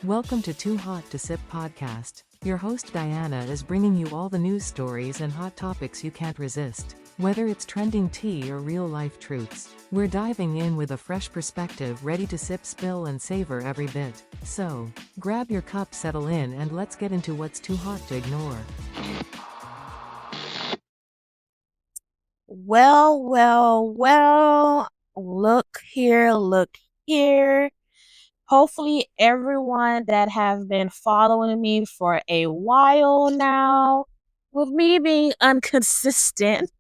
Welcome to Too Hot to Sip podcast. Your host Diana is bringing you all the news stories and hot topics you can't resist. Whether it's trending tea or real-life truths, we're diving in with a fresh perspective, ready to sip, spill, and savor every bit. So, grab your cup, settle in, and let's get into what's too hot to ignore. Well, look here. Hopefully everyone that have been following me for a while now, with me being inconsistent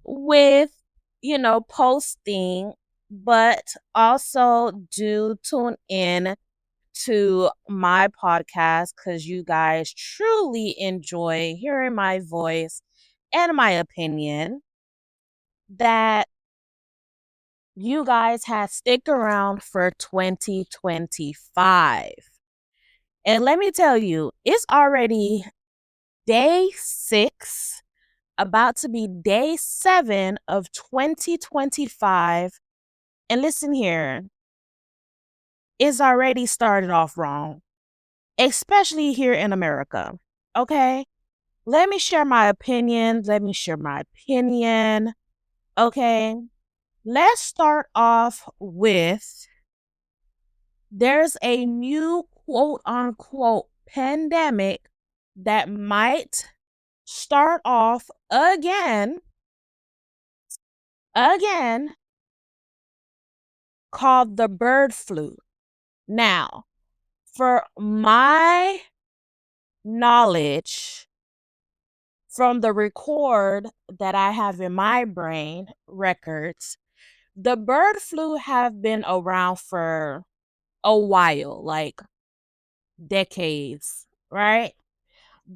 with, posting, but also do tune in to my podcast because you guys truly enjoy hearing my voice and my opinion, that you guys have stick around for 2025. And let me tell you, it's already day 6, about to be day 7 of 2025. And listen here, it's already started off wrong, especially here in America. Okay? Let me share my opinion. Okay? Let's start off with, there's a new quote unquote pandemic that might start off again, called the bird flu. Now, for my knowledge, from the record that I have in my brain records, the bird flu have been around for a while, like decades, right?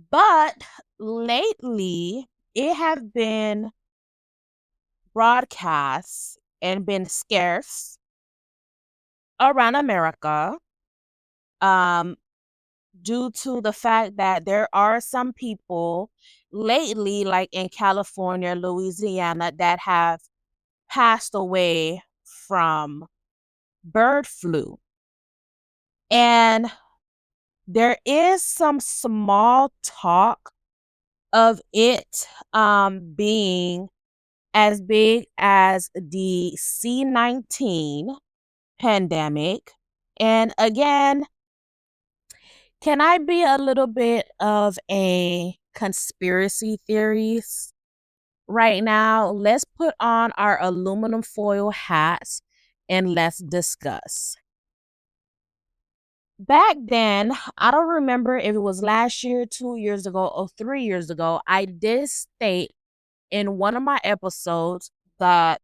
But lately, it have been broadcast and been scarce around America, um, due to the fact that there are some people lately, like in California, Louisiana, that have passed away from bird flu. And there is some small talk of it being as big as the C-19 pandemic. And again, can I be a little bit of a conspiracy theorist right now? Let's put on our aluminum foil hats and let's discuss. Back then, I don't remember if it was last year, 2 years ago, or 3 years ago, I did state in one of my episodes that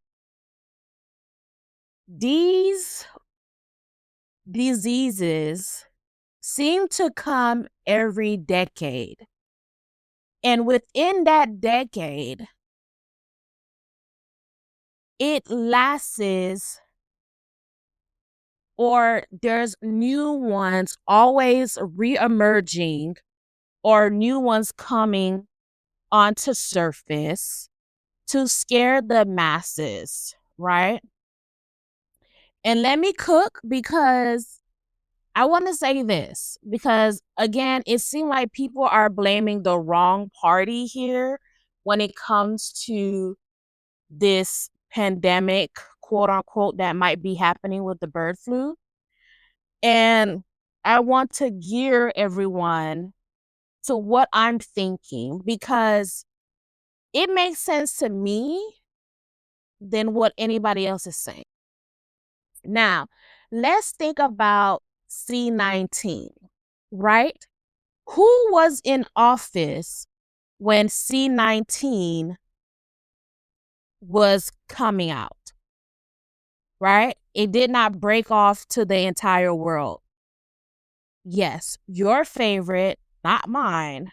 these diseases seem to come every decade. And within that decade, it lasts, or there's new ones always re-emerging, or new ones coming onto surface to scare the masses, right? And let me cook, because I want to say this, because again, it seems like people are blaming the wrong party here when it comes to this pandemic, quote unquote, that might be happening with the bird flu. And I want to gear everyone to what I'm thinking, because it makes sense to me than what anybody else is saying. Now, let's think about C-19, right? Who was in office when C-19 was coming out, right? It did not break off to the entire world. Yes, your favorite, not mine,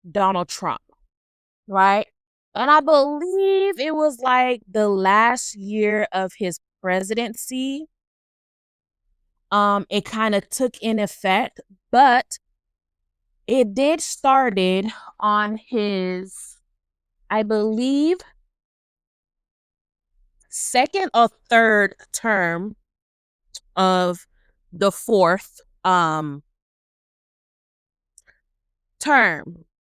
Donald Trump, right? And I believe it was like the last year of his presidency. It kind of took in effect, but it did started on his, I believe, second or third term of the fourth term,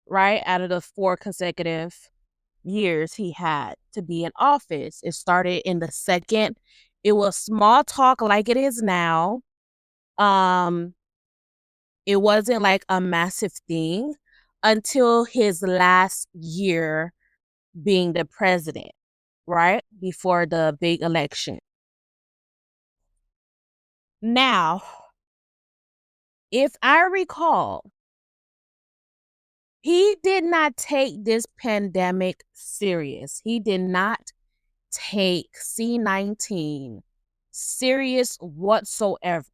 right? Out of the 4 consecutive years he had to be in office. It started in the second. It was small talk like it is now. It wasn't like a massive thing until his last year being the president, right? Before the big election. Now, if I recall, he did not take this pandemic serious. He did not take C-19 serious whatsoever.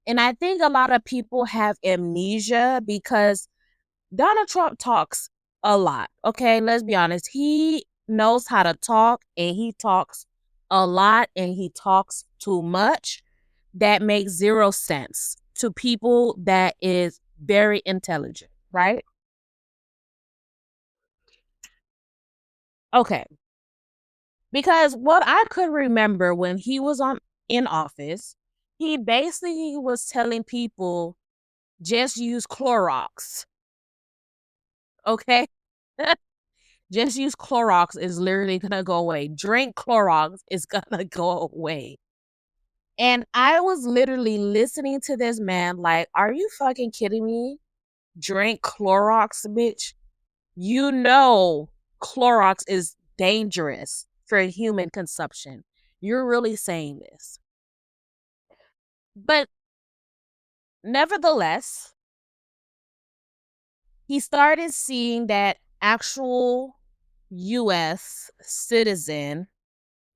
And I think a lot of people have amnesia because Donald Trump talks a lot. Okay, let's be honest. He knows how to talk, and he talks a lot, and he talks too much. That makes zero sense to people that is very intelligent, right? Okay. Because what I could remember when he was in office, he basically was telling people just use Clorox. Okay? Just use Clorox is literally gonna go away. Drink Clorox is gonna go away. And I was literally listening to this man like, are you fucking kidding me? Drink Clorox, bitch. You know Clorox is dangerous for human consumption. You're really saying this. But nevertheless, he started seeing that actual US citizen,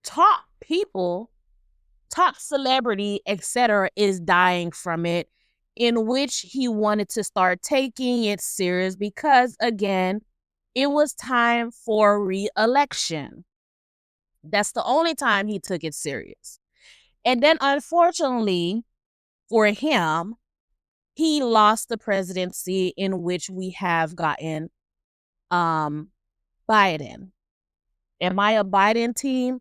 top people, top celebrity, etc., is dying from it, in which he wanted to start taking it serious because, again, it was time for re-election. That's the only time he took it serious. And then, unfortunately for him, he lost the presidency, in which we have gotten Biden. Am I a Biden team?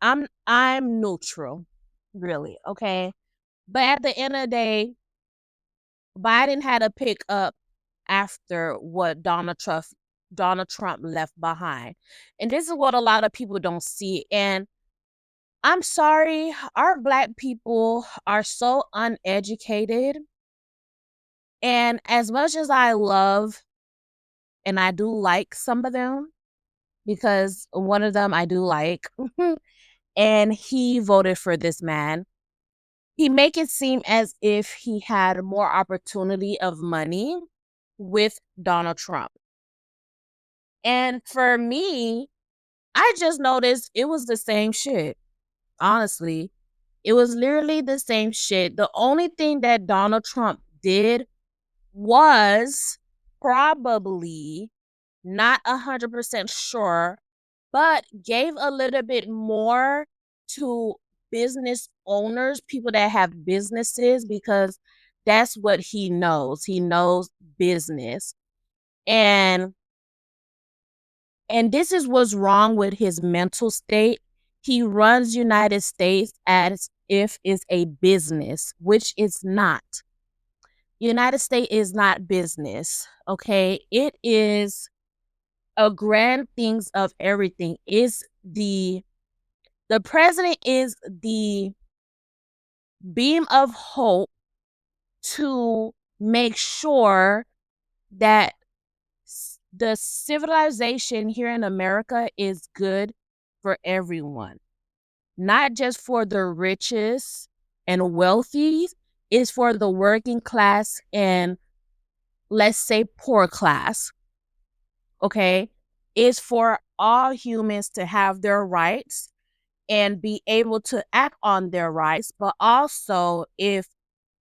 I'm neutral, really, okay? But at the end of the day, Biden had to pick up after what Donald Trump left behind. And this is what a lot of people don't see. And I'm sorry, our Black people are so uneducated. And as much as I love and I do like some of them, because one of them I do like, and he voted for this man, he make it seem as if he had more opportunity of money with Donald Trump. And for me, I just noticed it was the same shit. Honestly, it was literally the same shit. The only thing that Donald Trump did was probably, not 100% sure, but gave a little bit more to business owners, people that have businesses, because that's what he knows. He knows business. And this is what's wrong with his mental state. He runs United States as if it's a business, which it's not. United States is not business, okay? It is a grand things of everything. Is the president is the beam of hope to make sure that the civilization here in America is good for everyone, not just for the richest and wealthy. It's for the working class and, let's say, poor class. Okay, it's for all humans to have their rights and be able to act on their rights, but also if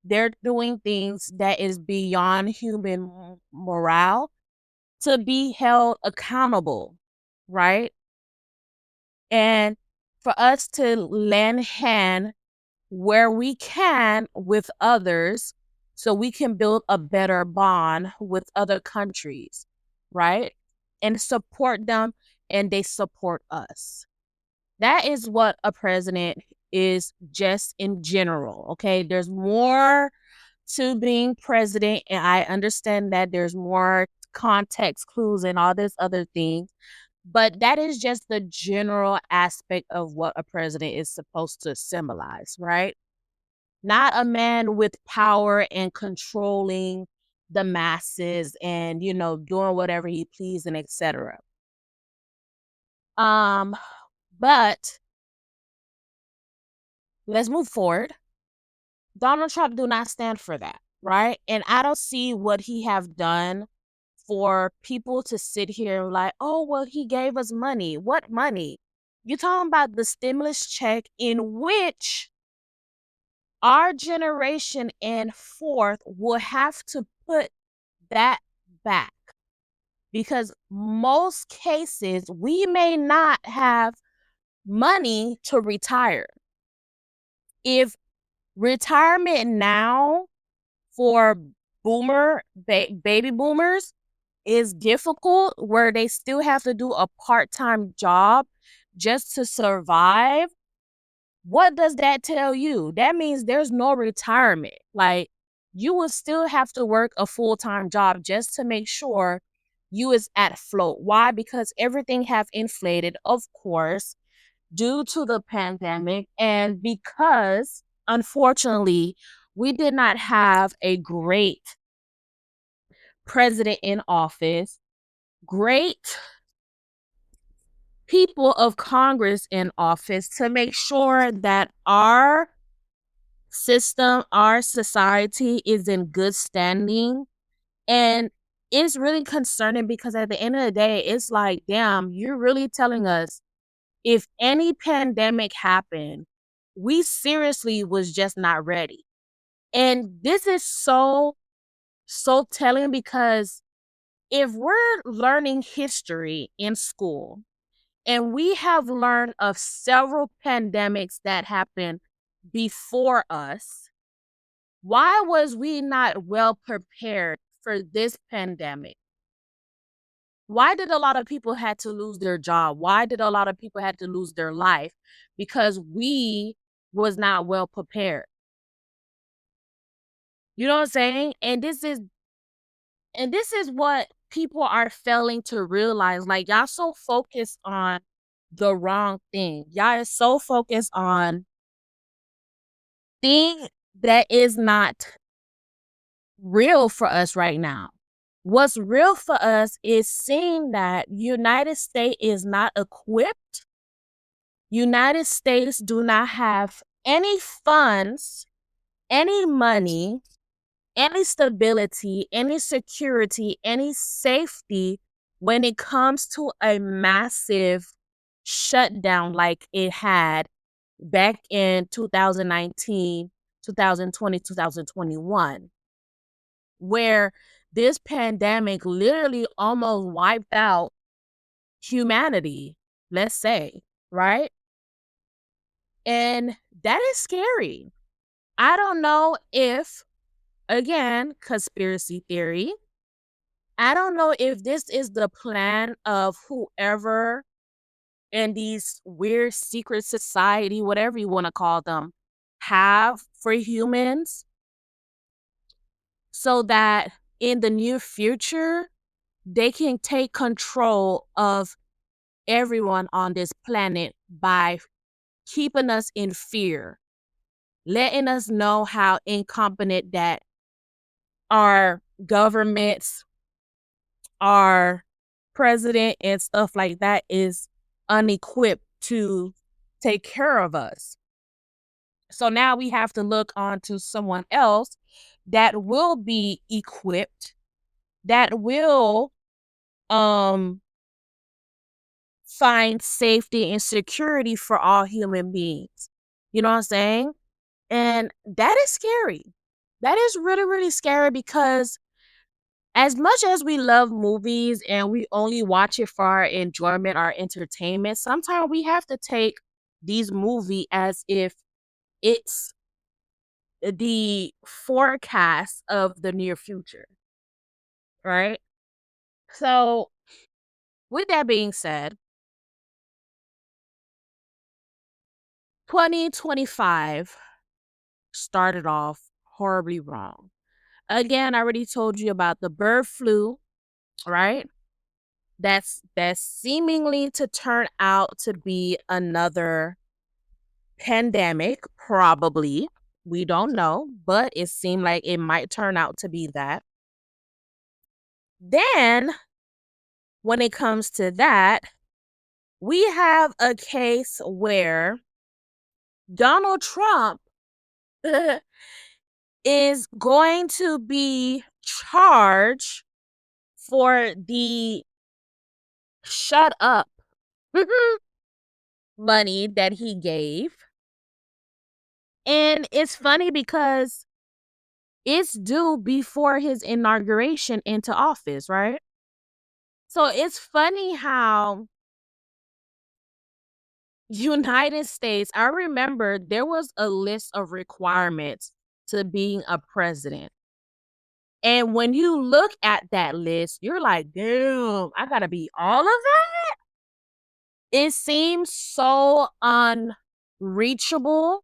they're doing things that is beyond human morale, to be held accountable, right? And for us to lend hand where we can with others so we can build a better bond with other countries, right? And support them and they support us. That is what a president is just in general, okay? There's more to being president, and I understand that there's more context clues and all this other things, but that is just the general aspect of what a president is supposed to symbolize, right? Not a man with power and controlling the masses and, doing whatever he please and etc. Um, but let's move forward. Donald Trump do not stand for that, right? And I don't see what he have done for people to sit here and like, oh, well, he gave us money. What money? You're talking about the stimulus check in which our generation and forth will have to put that back because most cases we may not have money to retire. If retirement now for baby boomers is difficult, where they still have to do a part-time job just to survive, what does that tell you? That means there's no retirement. Like, you will still have to work a full-time job just to make sure you is at float. Why? Because everything have inflated, of course, due to the pandemic, and because unfortunately we did not have a great president in office, great people of Congress in office to make sure that our system, our society is in good standing. And it's really concerning because at the end of the day, it's like, damn, you're really telling us if any pandemic happened, we seriously was just not ready. And this is so telling because if we're learning history in school and we have learned of several pandemics that happened before us, why was we not well prepared for this pandemic? Why did a lot of people had to lose their job? Why did a lot of people had to lose their life? Because we was not well prepared. You know what I'm saying? And this is what people are failing to realize. Like, y'all so focused on the wrong thing. Y'all is so focused on thing that is not real for us right now. What's real for us is seeing that United States is not equipped. United States do not have any funds, any money, any stability, any security, any safety when it comes to a massive shutdown like it had back in 2019, 2020, 2021, where this pandemic literally almost wiped out humanity, let's say, right? And that is scary. I don't know if, again, conspiracy theory, I don't know if this is the plan of whoever in these weird secret society, whatever you want to call them, have for humans so that in the near future, they can take control of everyone on this planet by keeping us in fear, letting us know how incompetent that our governments, our president and stuff like that is unequipped to take care of us. So now we have to look on to someone else that will be equipped, that will um find safety and security for all human beings. You know what I'm saying? And that is scary. That is really, really scary because as much as we love movies and we only watch it for our enjoyment, our entertainment, sometimes we have to take these movies as if it's the forecast of the near future, right? So, with that being said, 2025 started off horribly wrong. Again, I already told you about the bird flu, right? That's seemingly to turn out to be another pandemic, probably. We don't know, but it seemed like it might turn out to be that. Then, when it comes to that, we have a case where Donald Trump is going to be charged for the shut up money that he gave. And it's funny because it's due before his inauguration into office, right? So it's funny how United States, I remember there was a list of requirements to being a president. And when you look at that list, you're like, damn, I gotta be all of that? It seems so unreachable.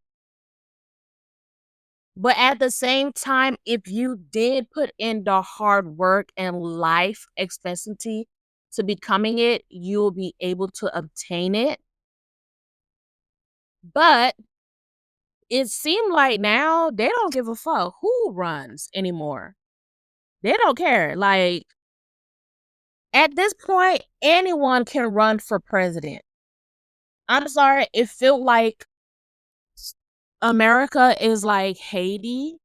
But at the same time, if you did put in the hard work and life expectancy to becoming it, you'll be able to obtain it. But it seemed like now they don't give a fuck who runs anymore. They don't care. Like, at this point, anyone can run for president. I'm sorry, it felt like America is like Haiti,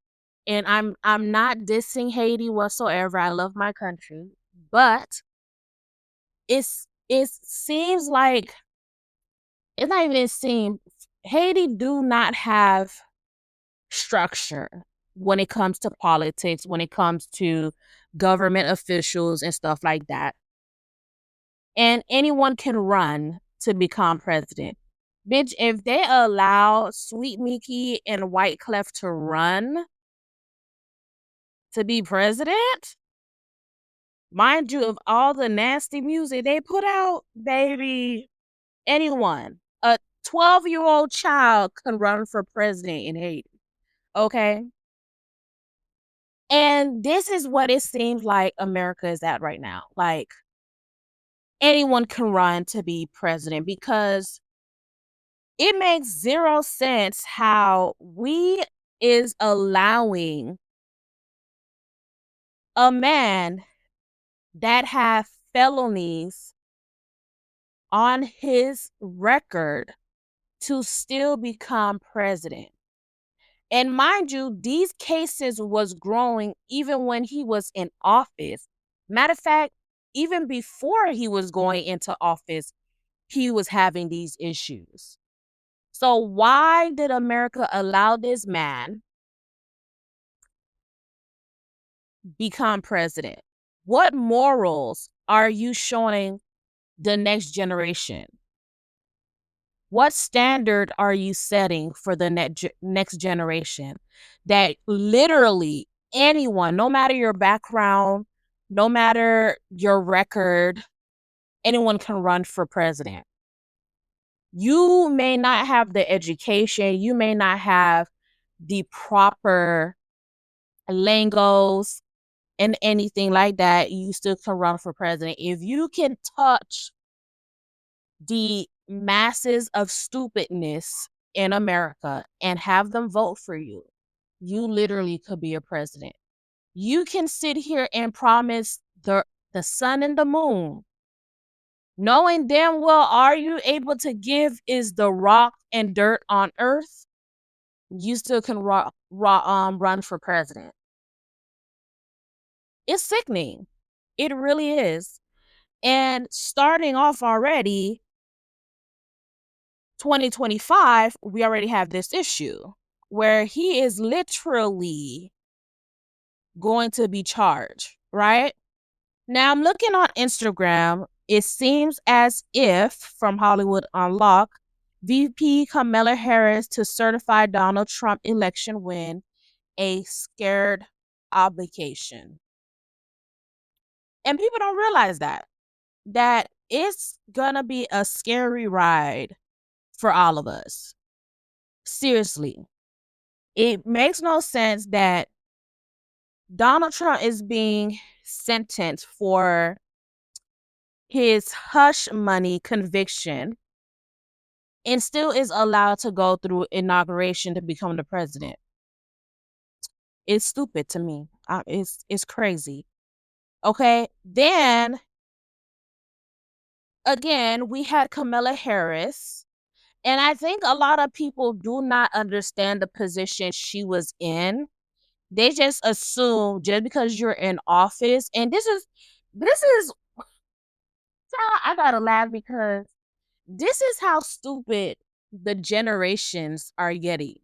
and I'm not dissing Haiti whatsoever. I love my country, but it seems like it's not even it seems Haiti do not have structure when it comes to politics, when it comes to government officials and stuff like that. And anyone can run to become president. Bitch, if they allow Sweet Mickey and White Clef to run to be president, mind you, of all the nasty music they put out, baby, anyone, a 12-year-old child can run for president in Haiti. Okay? And this is what it seems like America is at right now. Like, anyone can run to be president because it makes zero sense how we is allowing a man that have felonies on his record to still become president. And mind you, these cases was growing even when he was in office. Matter of fact, even before he was going into office, he was having these issues. So why did America allow this man become president? What morals are you showing the next generation? What standard are you setting for the next generation that literally anyone, no matter your background, no matter your record, anyone can run for president? You may not have the education, you may not have the proper lingo's and anything like that, you still can run for president. If you can touch the masses of stupidness in America and have them vote for you, you literally could be a president. You can sit here and promise the sun and the moon, knowing damn well, are you able to give is the rock and dirt on earth? You still can run for president. It's sickening. It really is. And starting off already, 2025, we already have this issue where he is literally going to be charged, right? Now I'm looking on Instagram. It seems as if from Hollywood Unlocked, VP Kamala Harris to certify Donald Trump election win a scared obligation. And people don't realize that it's gonna be a scary ride for all of us. Seriously, it makes no sense that Donald Trump is being sentenced for his hush money conviction and still is allowed to go through inauguration to become the president. It's stupid to me. It's crazy. Okay. Then again, we had Kamala Harris. And I think a lot of people do not understand the position she was in. They just assume just because you're in office, and this is I gotta laugh because this is how stupid the generations are getting.